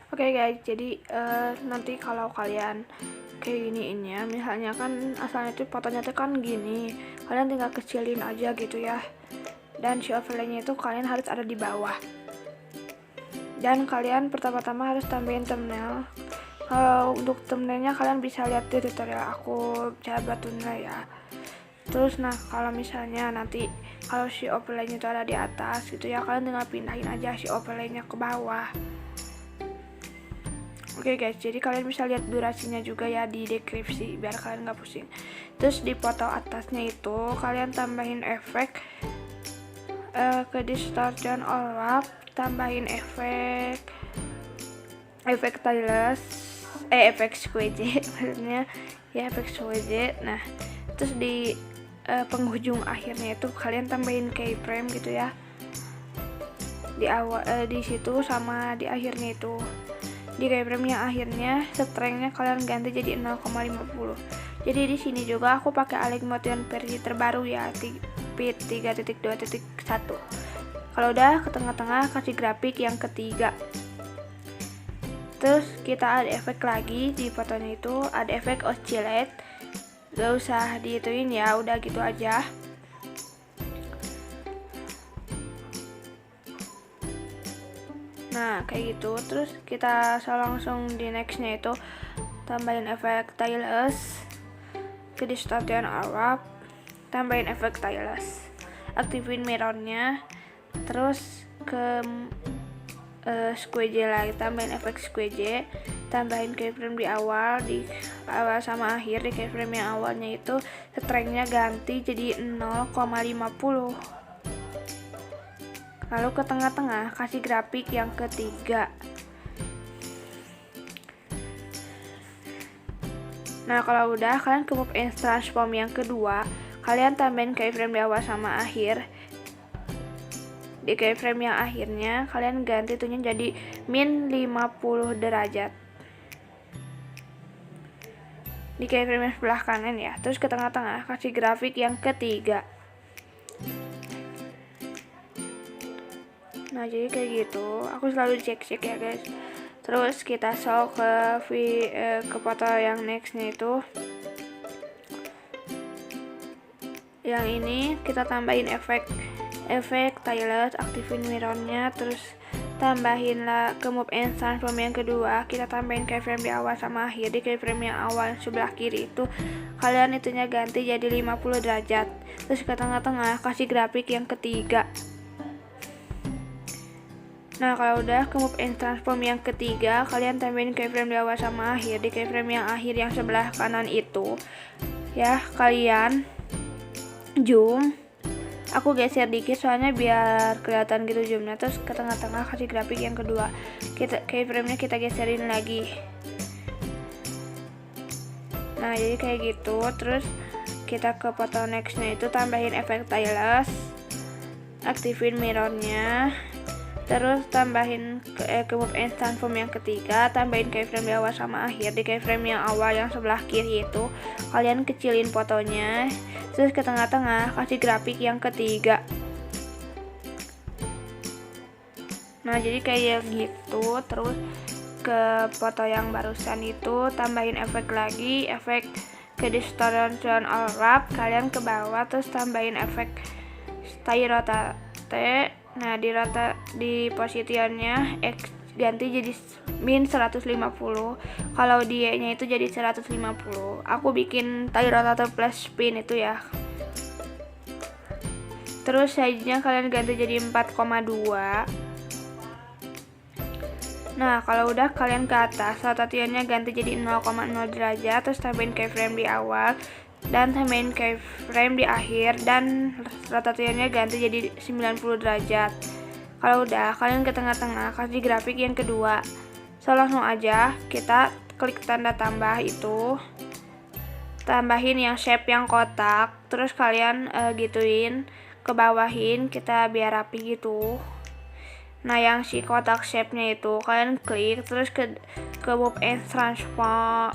Oke guys, jadi nanti kalau kalian kayak giniinnya, misalnya kan asalnya tuh fotonya tuh kan gini, kalian tinggal kecilin aja gitu ya. Dan si overlaynya itu kalian harus ada di bawah. Dan kalian pertama-tama harus tambahin thumbnail. Kalau untuk thumbnailnya kalian bisa lihat di tutorial aku cara buat thumbnail ya. Terus nah kalau misalnya nanti kalau si overlaynya itu ada di atas gitu ya, kalian tinggal pindahin aja si overlaynya ke bawah. Oke guys, jadi kalian bisa lihat durasinya juga ya di deskripsi biar kalian nggak pusing. Terus di foto atasnya itu kalian tambahin efek ke distortion or wrap, tambahin efek stylus, efek squeeze maksudnya ya, efek squeeze. Nah terus di penghujung akhirnya itu kalian tambahin keyframe gitu ya, di awal di situ sama di akhirnya itu. Di keyframe yang akhirnya strength-nya kalian ganti jadi 0,50. Jadi di sini juga aku pakai Alec Motion versi terbaru ya, 3.2.1. Kalau udah ke tengah-tengah kasih grafik yang ketiga. Terus kita ada efek lagi di fotonya itu, ada efek oscillate. Gak usah diituin ya, udah gitu aja. Nah kayak gitu. Terus kita langsung di nextnya itu tambahin efek stylus, ke distortion or wrap, tambahin efek stylus, aktifin mirrornya, terus ke squeeze lagi, tambahin efek squeeze, tambahin keyframe di awal sama akhir. Di keyframe yang awalnya itu strength-nya ganti jadi 0,50. Lalu ke tengah-tengah kasih grafik yang ketiga. Nah kalau udah, kalian ke move and transform yang kedua, kalian tambahin keyframe di awal sama akhir. Di keyframe yang akhirnya kalian ganti itunya jadi min 50 derajat di keyframe sebelah kanan ya. Terus ke tengah-tengah kasih grafik yang ketiga. Nah jadi kayak gitu, aku selalu cek-cek ya guys. Terus kita show ke foto yang nextnya itu, yang ini kita tambahin efek stylus, aktifin mirrornya, terus tambahin lah ke move and transform yang kedua. Kita tambahin keyframe di awal sama akhir. Di keyframe yang awal sebelah kiri itu kalian itunya ganti jadi 50 derajat. Terus ke tengah-tengah kasih grafik yang ketiga. Nah kalau udah ke move and transform yang ketiga, kalian tambahin keyframe di awal sama akhir. Di keyframe yang akhir yang sebelah kanan itu ya, kalian zoom. Aku geser dikit soalnya biar kelihatan gitu zoomnya. Terus ke tengah-tengah kasih grafik yang kedua. Keyframe-nya kita geserin lagi. Nah jadi kayak gitu. Terus kita ke foto nextnya itu tambahin efek stylus, aktifin mirrornya, terus tambahin ke move and transform yang ketiga, tambahin keyframe di awal sama akhir. Di keyframe yang awal yang sebelah kiri itu kalian kecilin fotonya. Terus ke tengah-tengah kasih grafik yang ketiga. Nah jadi kayak gitu. Terus ke foto yang barusan itu tambahin efek lagi, efek ke distortion or wrap, kalian ke bawah. Terus tambahin efek style rotate. Nah di positionnya X ganti jadi min 150. Kalau dia nya itu jadi 150. Aku bikin tali rotator plus spin itu ya. Terus size nya kalian ganti jadi 4,2. Nah kalau udah, kalian ke atas rotationnya ganti jadi 0,0 derajat. Terus tambahin keyframe di awal dan tambahin keyframe di akhir, dan rotationnya ganti jadi 90 derajat. Kalau udah, kalian ke tengah-tengah kasih grafik yang kedua. Langsung aja kita klik tanda tambah itu, tambahin yang shape yang kotak, terus kalian gituin ke bawahin kita biar rapi gitu. Nah yang si kotak shape nya itu kalian klik, terus ke move and transform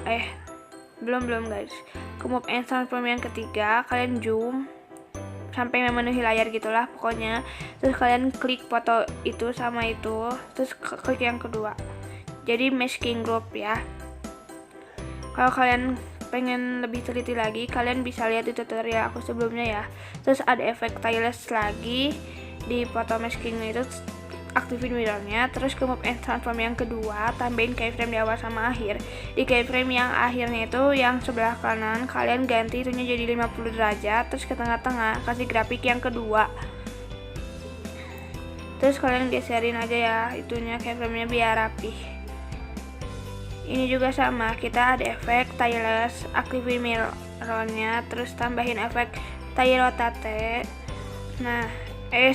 belum guys, ke move and transform yang ketiga kalian zoom sampai memenuhi layar gitulah pokoknya. Terus kalian klik foto itu sama itu, terus klik yang kedua jadi masking group ya. Kalau kalian pengen lebih teliti lagi, kalian bisa lihat di tutorial aku sebelumnya ya. Terus ada efek stylus lagi di foto masking itu, aktifin mirrornya, terus ke move and transform yang kedua, tambahin keyframe di awal sama akhir. Di keyframe yang akhirnya itu yang sebelah kanan, kalian ganti itunya jadi 50 derajat, terus ke tengah-tengah kasih grafik yang kedua. Terus kalian geserin aja ya itunya keyframe-nya biar rapih. Ini juga sama, kita ada efek stylus, aktifin mirrornya, terus tambahin efek tie rotate. Nah,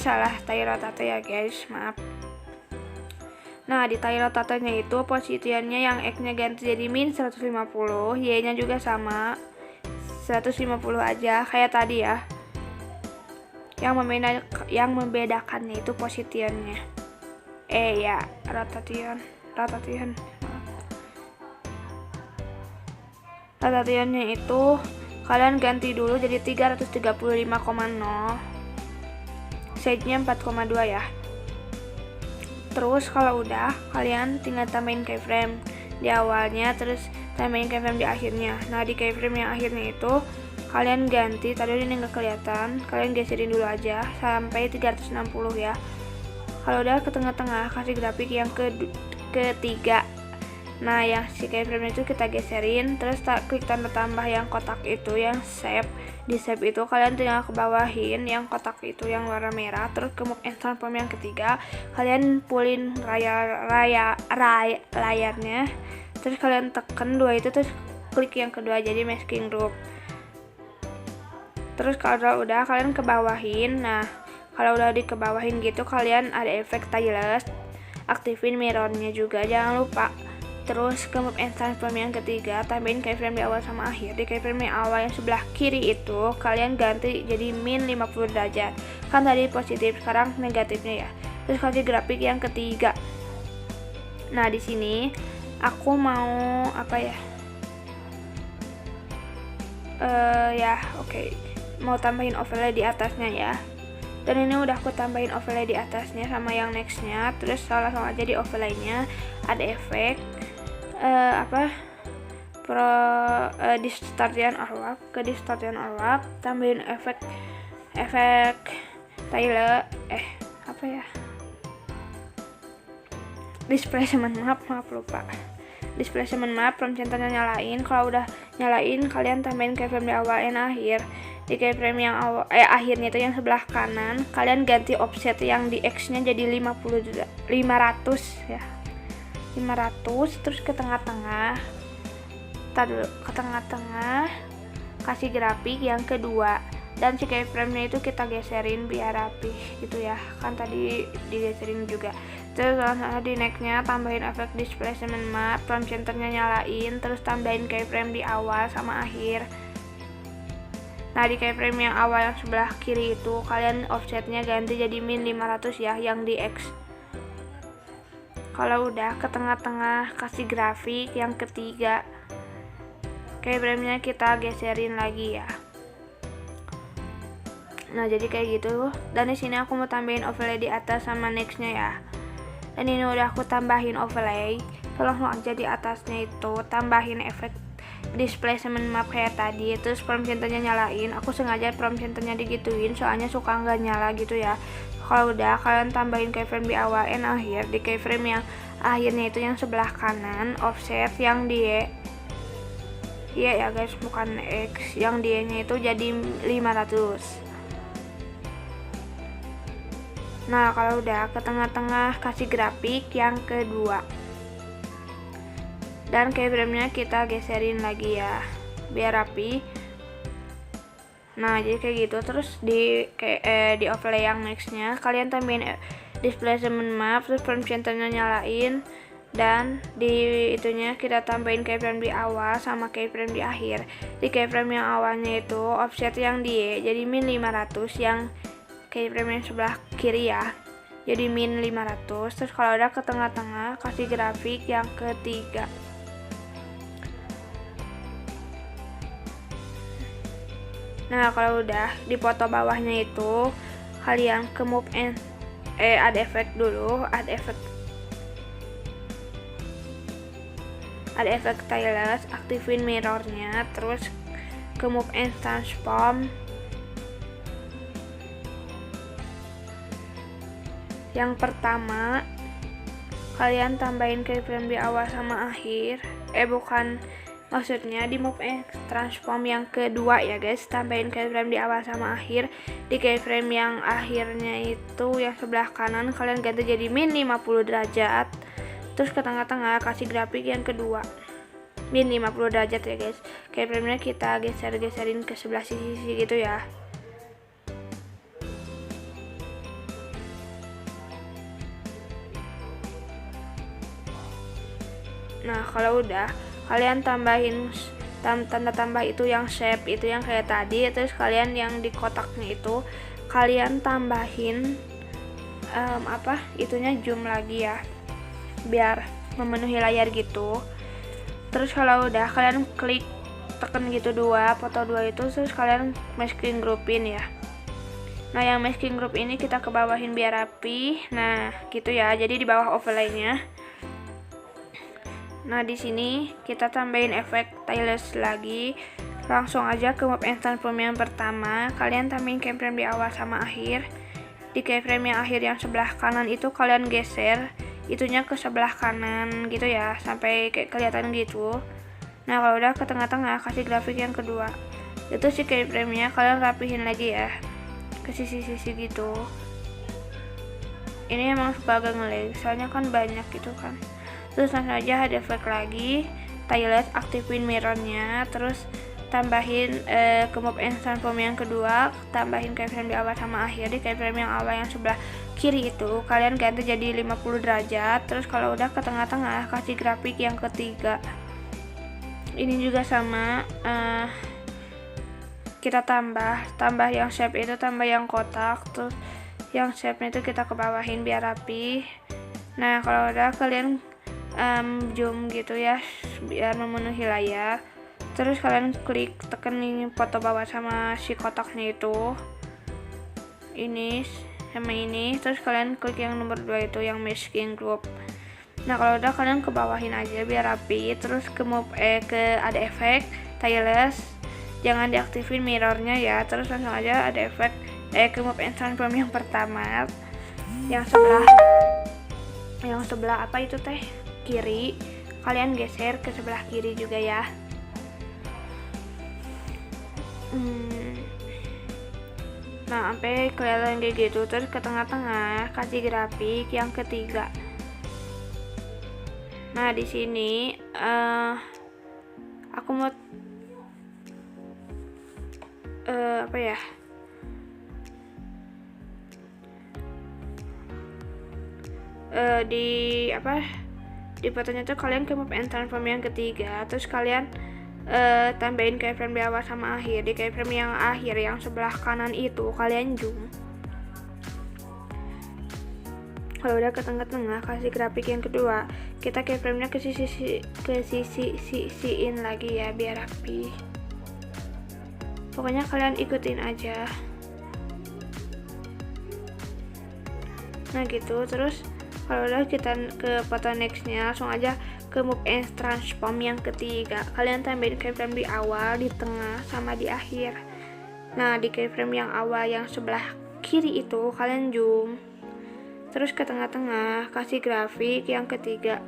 salah tie rotate ya guys, maaf. Nah, di tie rotate-nya itu posisiannya yang X-nya ganti jadi min 150, Y-nya juga sama 150 aja kayak tadi ya. Yang membedakannya itu posisiannya. Ya, rotation. Rotationnya itu kalian ganti dulu jadi 335,0, size-nya 4,2 ya. Terus kalau udah, kalian tinggal tambahin keyframe di awalnya, terus tambahin keyframe di akhirnya. Nah, di keyframe yang akhirnya itu kalian ganti, tadi ini nggak kelihatan, kalian geserin dulu aja sampai 360 ya. Kalau udah ke tengah-tengah, kasih grafik yang ketiga. Nah, yang si keyframe itu kita geserin, terus klik tanda tambah yang kotak itu, yang shape. Di shape itu kalian tinggal ke bawahin yang kotak itu yang warna merah, terus ke move and transform yang ketiga, kalian pulin layarnya, terus kalian tekan dua itu, terus klik yang kedua jadi masking group. Terus kalau udah kalian ke bawahin. Nah, kalau udah dikebawahin gitu, kalian ada efek stylus, aktifin mirrornya juga jangan lupa. Terus ke move and transform yang ketiga, tambahin keyframe di awal sama akhir. Di keyframe yang awal yang sebelah kiri itu kalian ganti jadi min 50 derajat. Kan tadi positif, sekarang negatifnya ya. Terus kasih grafik yang ketiga. Nah, di sini aku mau apa ya? Oke. Mau tambahin overlay di atasnya ya. Dan ini udah aku tambahin overlay di atasnya sama yang nextnya. Terus langsung aja di overlaynya ada efek distortion or warp, tambahin efek Tyler displacement map, lupa displacement map, prompt centernya nyalain. Kalau udah nyalain, kalian tambahin keyframe di awal dan akhir. Di keyframe yang akhirnya itu yang sebelah kanan, kalian ganti offset yang di X nya jadi 500 ya, 500. Terus ke tengah-tengah, kasih grafik yang kedua, dan si keyframe-nya itu kita geserin biar rapih gitu ya, kan tadi digeserin juga. Terus di next-nya tambahin efek displacement map, prompt centernya nyalain, terus tambahin keyframe di awal sama akhir. Nah, di keyframe yang awal yang sebelah kiri itu kalian offsetnya ganti jadi min 500 ya, yang di X. Kalau udah ke tengah-tengah, kasih grafik yang ketiga, keyframe-nya kita geserin lagi ya. Nah, jadi kayak gitu. Dan di sini aku mau tambahin overlay di atas sama next-nya ya. Dan ini udah aku tambahin overlay. Langsung aja di atasnya itu tambahin efek displacement map kayak tadi. Terus prompt centernya nyalain. Aku sengaja prompt centernya digituin soalnya suka nggak nyala gitu ya. Kalau udah, kalian tambahin keyframe di awal dan akhir. Di keyframe yang akhirnya itu yang sebelah kanan, offset yang di ya guys, bukan X, yang D nya itu jadi 500. Nah, kalau udah ke tengah-tengah, kasih grafik yang kedua, dan keyframe-nya kita geserin lagi ya biar rapi. Nah, jadi kayak gitu. Terus di overlay yang nextnya kalian tambahin displacement map, terus prompt centernya nyalain, dan di itunya kita tambahin keyframe di awal sama keyframe di akhir. Di keyframe yang awalnya itu offset yang di jadi min 500, yang keyframe yang sebelah kiri ya jadi min 500. Terus kalau udah ke tengah-tengah, kasih grafik yang ketiga. Nah, kalau udah di foto bawahnya itu kalian ke move and ada efek dulu, ada efek ada efek stylus, aktifin mirrornya, terus ke move and transform. Yang pertama, kalian tambahin keyframe di awal sama akhir. Maksudnya di move and transform yang kedua ya guys, tambahin keyframe di awal sama akhir. Di keyframe yang akhirnya itu yang sebelah kanan kalian ganti jadi min 50 derajat. Terus ke tengah-tengah kasih grafik yang kedua min 50 derajat ya guys. Keyframe-nya kita geser-geserin ke sebelah sisi gitu ya. Nah, kalau udah, kalian tambahin tanda tambah itu yang shape itu yang kayak tadi. Terus kalian yang di kotaknya itu kalian tambahin itunya zoom lagi ya, biar memenuhi layar gitu. Terus kalau udah, kalian klik tekan gitu foto dua itu, terus kalian masking groupin ya. Nah, yang masking group ini kita ke bawahin biar rapi. Nah, gitu ya. Jadi di bawah overlay-nya. Nah, di sini kita tambahin efek stylus lagi. Langsung aja ke move and transform yang pertama. Kalian tambahin keyframe di awal sama akhir. Di keyframe yang akhir yang sebelah kanan itu kalian geser itunya ke sebelah kanan gitu ya, sampai kayak kelihatan gitu. Nah, kalau udah ke tengah-tengah kasih grafik yang kedua. Itu si keyframe-nya kalian rapihin lagi ya ke sisi-sisi gitu. Ini emang suka agak ngelag, soalnya kan banyak gitu kan. Terus langsung aja ada efek lagi, stylus, aktifin mirrornya, terus tambahin ke move and transform yang kedua, tambahin keyframe di awal sama akhir. Di keyframe yang awal yang sebelah kiri itu kalian ganti jadi 50 derajat. Terus kalau udah ke tengah-tengah kasih grafik yang ketiga. Ini juga sama, kita tambah yang shape itu, tambah yang kotak, terus yang shape-nya itu kita ke bawahin biar rapi. Nah, kalau udah kalian zoom gitu ya biar memenuhi layar. Terus kalian klik tekan ini foto bawah sama si kotaknya itu, ini sama ini. Terus kalian klik yang nomor 2 itu yang masking group. Nah, kalau udah kalian ke bawahin aja biar rapi. Terus ke ada efek stylus, jangan diaktifin mirrornya ya. Terus langsung aja ada efek ke move and transform yang pertama yang sebelah apa itu teh kiri, kalian geser ke sebelah kiri juga ya. Nah, sampai kelihatan kayak gitu. Terus ke tengah-tengah kasih grafik yang ketiga. Nah, di sini aku mau di fotonya tuh kalian ke move and transform yang ketiga. Terus kalian tambahin keyframe di awal sama akhir. Di keyframe yang akhir yang sebelah kanan itu kalian zoom. Kalau udah ke tengah-tengah kasih grafik yang kedua. Kita keyframe-nya ke sisiin lagi ya biar rapi. Pokoknya kalian ikutin aja. Nah, gitu. Terus kalau udah kita ke foto nextnya, langsung aja ke move and transform yang ketiga. Kalian tambahin keyframe di awal, di tengah, sama di akhir. Nah, di keyframe yang awal yang sebelah kiri itu kalian zoom. Terus ke tengah-tengah kasih grafik yang ketiga.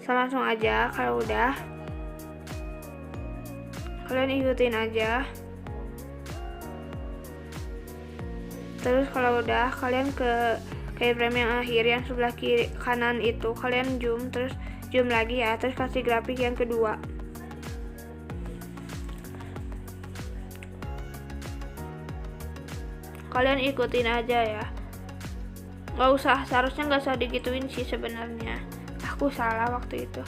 Langsung aja kalau udah kalian ikutin aja. Terus kalau udah kalian ke keyframe yang akhir yang sebelah kiri kanan itu kalian zoom, terus zoom lagi ya, terus kasih grafik yang kedua. Kalian ikutin aja ya, seharusnya nggak usah digituin sih sebenarnya, aku salah waktu itu.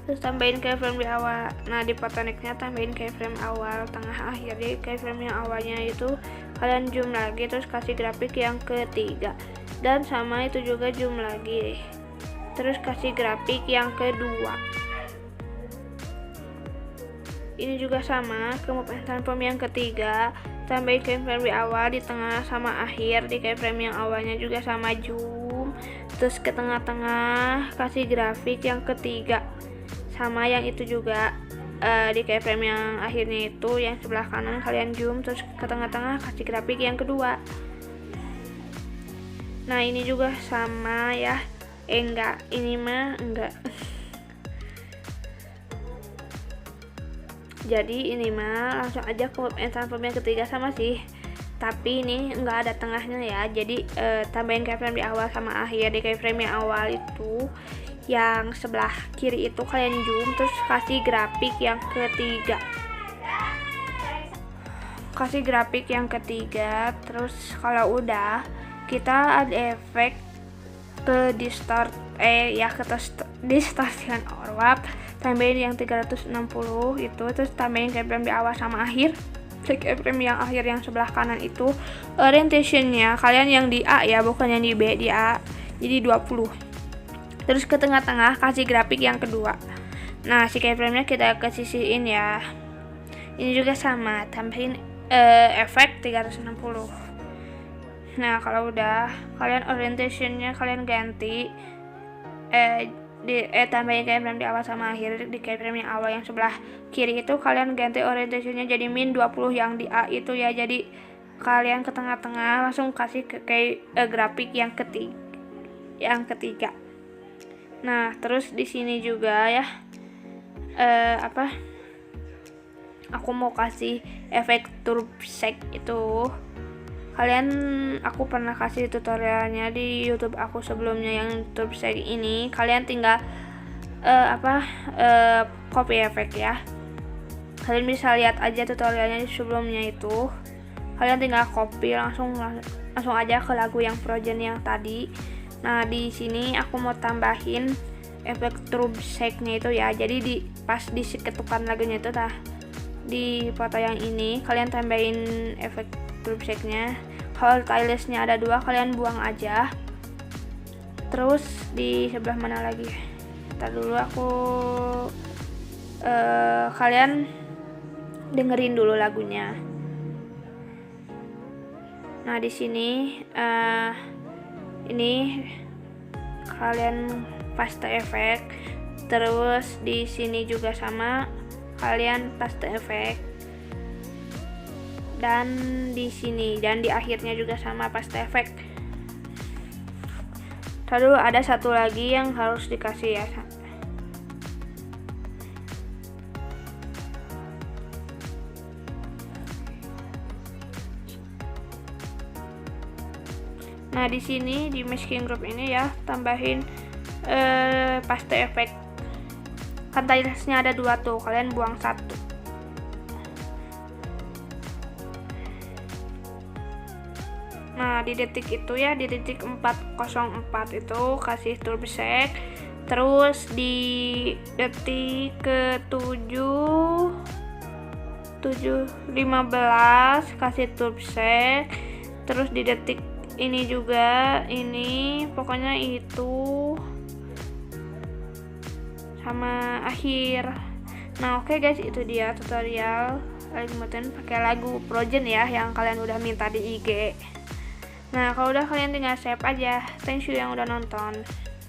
Terus tambahin keyframe di awal. Nah, di foto nextnya tambahin keyframe awal, tengah, akhir. Di keyframe yang awalnya itu kalian zoom lagi, terus kasih grafik yang ketiga. Dan sama itu juga zoom lagi, terus kasih grafik yang kedua. Ini juga sama, ke move and transform yang ketiga, tambahin keyframe di awal, di tengah, sama akhir. Di keyframe yang awalnya juga sama zoom, terus ke tengah-tengah kasih grafik yang ketiga. sama yang itu juga. Di keyframe yang akhirnya itu yang sebelah kanan kalian zoom, terus ke tengah-tengah kasih grafik yang kedua. Nah ini juga sama ya, enggak, ini mah enggak. Jadi ini mah langsung aja ke transform yang ketiga sama sih, tapi ini enggak ada tengahnya ya. Jadi tambahin keyframe di awal sama akhir. Di keyframe yang awal itu yang sebelah kiri itu kalian zoom, terus kasih grafik yang ketiga. Terus kalau udah, kita ada efek ke distortion warp, tambahin yang 360 itu, terus tambahin keyframe di awal sama akhir. Keyframe yang akhir yang sebelah kanan itu orientationnya kalian yang di A ya, bukan yang di B, di A, jadi 20. Terus ke tengah-tengah kasih grafik yang kedua. Nah si keyframe nya kita ke sisiin ya. Ini juga sama, tambahin efek 360. Nah kalau udah, kalian orientationnya kalian ganti, tambahin keyframe di awal sama akhir. Di keyframe yang awal yang sebelah kiri itu kalian ganti orientationnya jadi min 20 yang di A itu ya. Jadi kalian ke tengah-tengah langsung kasih ke grafik yang ketiga. Nah terus di sini juga ya, aku mau kasih efek turbshack itu. Aku pernah kasih tutorialnya di YouTube aku sebelumnya yang turbshack ini. Kalian tinggal copy efek ya. Kalian bisa lihat aja tutorialnya di sebelumnya itu. Kalian tinggal copy langsung aja ke lagu yang Frozen yang tadi. Nah di sini aku mau tambahin efek turbshack-nya itu ya. Jadi pas di ketukan lagunya itu di foto yang ini kalian tambahin efek turbshack-nya. Kalau stylus-nya ada 2 kalian buang aja. Terus di sebelah mana lagi? Ntar dulu aku kalian dengerin dulu lagunya. Nah di sini ini kalian paste efek, terus di sini juga sama kalian paste efek, dan di sini dan di akhirnya juga sama paste efek. Lalu ada satu lagi yang harus dikasih ya. Nah di sini di masking group ini ya tambahin paste efek. Kan stylus-nya ada 2 tuh, kalian buang 1. Nah di detik itu ya, di detik 404 itu kasih turbshack. Terus di detik ke 7:15 kasih turbshack. Terus di detik ini juga, ini pokoknya itu sama akhir. Nah oke guys, itu dia tutorial kemudian pakai lagu Frozen ya yang kalian udah minta di IG. Nah kalau udah kalian tinggal save aja. Thank you yang udah nonton.